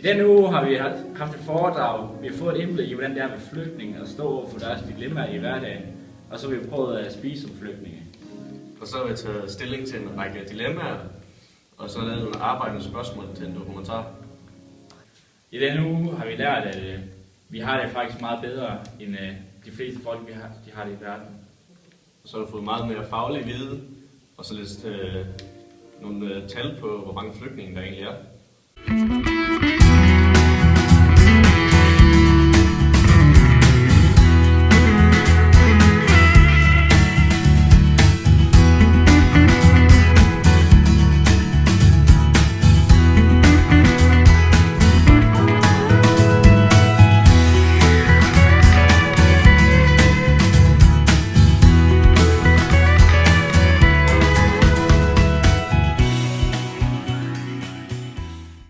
denne uge har vi haft et foredrag. Vi har fået et indblik i, hvordan det er med flygtninge at stå over for deres dilemmaer i hverdagen. Og så har vi prøvet at spise som flygtninge. Og så har vi taget stilling til en række dilemmaer, og så lavet nogle arbejdende spørgsmål til en dokumentar. I denne uge har vi lært, at vi har det faktisk meget bedre, end de fleste folk, de har det i verden. Og så har du fået meget mere faglig viden, og så lidt nogle tal på, hvor mange flygtninge der egentlig er.